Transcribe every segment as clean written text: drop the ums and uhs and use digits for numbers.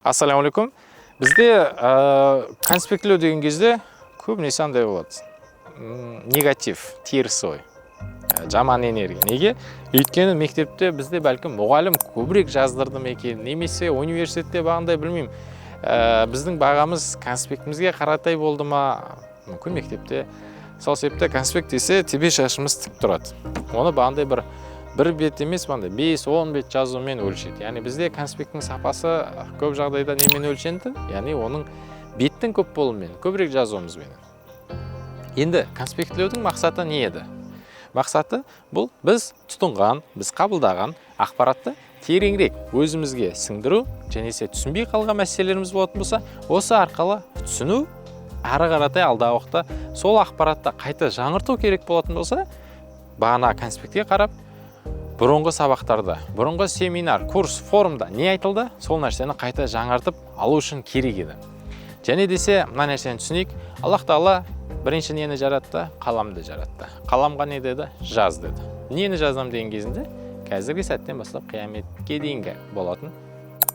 Assalamu alaikum. Bizde konspektlөө деген кезде көбінесе андай болады. Негатив, теріс ой, жаман энергия. Неге? Өйткені мектепте бізде бәлкім мұғалім көбірек жаздырды ма екен, немесе университетте бағандай білмеймін. Біздің бағамыз конспектімізге қаратай болды ма? Мүмкін мектепте. Сол себепті конспект десе тебе шашымыз тік тұрады. Оны бағандай бір бет емес, 5-10 бет жазумен өлшейді. Яғни бізде конспекттің сапасы көп жағдайда немен өлшенді? Яғни оның беттің көп болуымен, көбірек жазуымызбен. Енді конспектлеудің мақсаты не еді? Мақсаты бұл біз тұтынған, біз қабылдаған ақпаратты тереңірек өзімізге сіңдіру, жәнесе түсінбей қалған мәселелеріміз болатын болса, осы арқылы түсіну, ары қаратай алдағы уақытта сол ақпаратты қайта жаңғырту керек болатын болса, бағана конспектке қарап, бұрынғы сабақтарда, бұрынғы семинар, курс, форумда не айтылды, сол нәрсені қайта жаңартып алу үшін керек еді. Және десе, мына нәрсені түсінейік, Аллах Тағала бірінші нені жаратты? Қаламды жаратты. Қаламға не деді? Жаз деді. Нені жазам деген кезінде, қазіргі сәттен бастап қияметке дейінгі болатын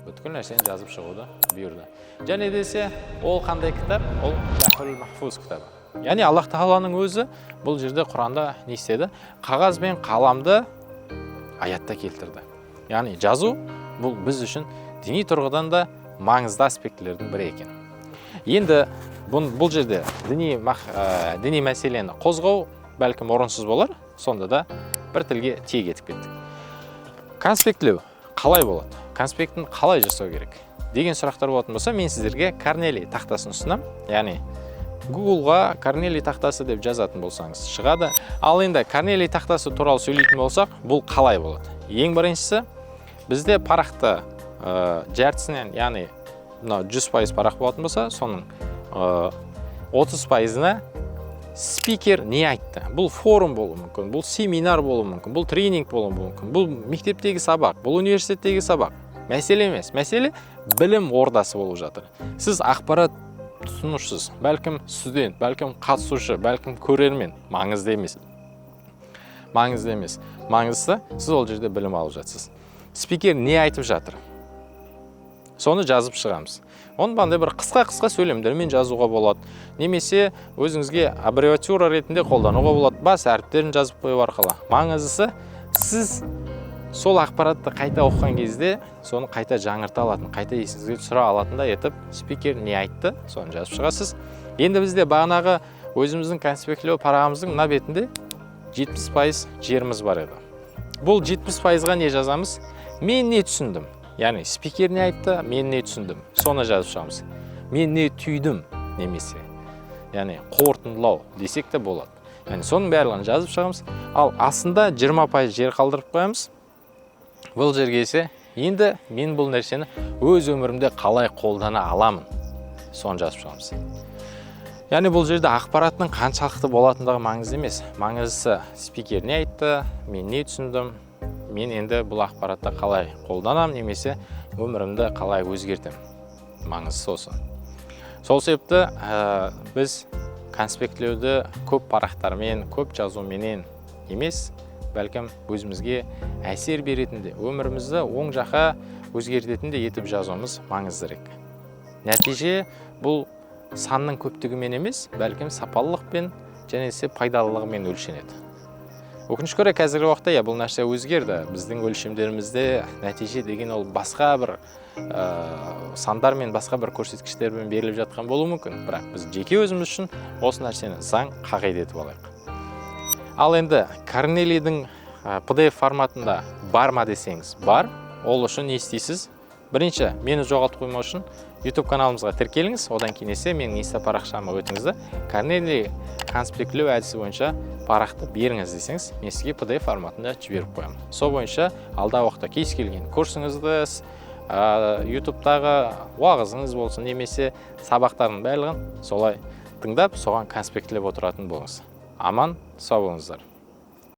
бүткіл нәрсені жазып шығуды бұйырды. Және десе, ол қандай кітап? Ол Лаухул Махфуз кітабы. Яғни Аллах Тағаланың өзі бұл жерде Құранда не істеді? Қағаз бен қаламды аятта келтірді. Яғни жазу бұл біз үшін діни тұрғыдан да маңызды аспектілердің бірі екен. Енді бұл жерде діни мәселені қозғау бәлкім орынсыз болар, сонда да бір тілге тиек етіп кеттік. Конспектлеу қалай болады? Конспектін қалай жасау керек? Деген сұрақтар болатын болса, мен сіздерге Корнелий тақтасын ұсынам. Яғни Google-ға Корнелий тақтасы деп жазатын болсаңыз шығады. Ал енді Корнелий тақтасы туралы сөйлейтін болсақ, бұл қалай болады? Ең біріншісі, бізде парақты жартысынан, яғни 100% парақ болатын болса, соның 30%-ына спикер не айтты? Бұл форум болуы мүмкін, бұл семинар болуы мүмкін, бұл тренинг болуы мүмкін, бұл мектептегі сабақ, бұл университеттегі сабақ. Мәселе емес, мәселе білім ордасы болып жатыр. Сіз ақпарат тұтынушысыз, бәлкім студент, бәлкім қатысушы, бәлкім көрермен, маңызды емес. Маңыздысы, сіз ол жерде білім алып жатсыз. Спикер не айтып жатыр? Соны жазып шығамыз. Оны бандай бір қысқа сөйлемдермен жазуға болады. Немесе өзіңізге аббревиатура ретінде қолдануға болады. Бас әріптерін жазып қою арқылы. Маңыздысы, сіз сол ақпаратты қайта оқыған кезде, соны қайта жаңырта алатын, қайта есіңізге түсіре алатындай етіп, спикер не айтты, соны жазып шығасыз. Енді бізде бағанағы өзіміздің конспектлеу парағымыздың мына бетінде 70% жеріміз бар еді. Бұл 70%-ға не жазамыз? Мен не түсіндім? Яғни спикер не айтты, мен не түсіндім? Соны жазып шығамыз. Мен не түйдім немесе. Яғни қорытындылау десек те болады. Яғни соның барлығын жазып шығамыз. Ал астында 20% жер қалдырып қоямыз. Бұл жерге есе, енді мен бұл нәрсені өз өмірімде қалай қолдана аламын? Соны жазып шығамыз. Яғни бұл жерде ақпараттың қаншалықты болатындығы маңызды емес. Маңыздысы спикер не айтты, мен не түсіндім, мен енді бұл ақпаратты қалай қолданам, немесе өмірімді қалай өзгертем. Маңыздысы осы. Сол себепті біз конспектлеуді көп парақтармен, көп жазуменен емес, бәлкім өзімізге әсер беретінде, өмірімізді оң жаққа өзгертетінде етіп жазуымыз маңыздырек. Нәтиже бұл санның көптігімен емес, бәлкім сапалылықпен және пайдалылығымен өлшенеді. Өкінішке орай қазіргі уақытта бұл нәрсе өзгерді. Біздің өлшемдерімізде нәтиже деген ол басқа бір сандар мен басқа бір көрсеткіштермен беріліп жатқан болуы мүмкін. Бірақ біз жеке өзіміз үшін осы нәрсені заң қағида етіп алайық. Ал енді Корнелийдің PDF форматында бар ма десеңіз, бар. Ол үшін не істейсіз? Бірінші, мені жоғалтып қоймау үшін YouTube каналымызға тіркеліңіз, одан кейін менің Инста парақшама өтіңізді. Корнелий конспектлеу әдісі бойынша парақты беріңіз десеңіз, мен сізге PDF форматында жіберіп қоямын. Сол бойынша алдағы уақытта кез келген курсыңызды, YouTube'дағы уағызыңыз болсын, немесе сабақтардың барлығын солай тыңдап, соған конспектлеп отыратын болыңыз. Аман, сау болыңыздар.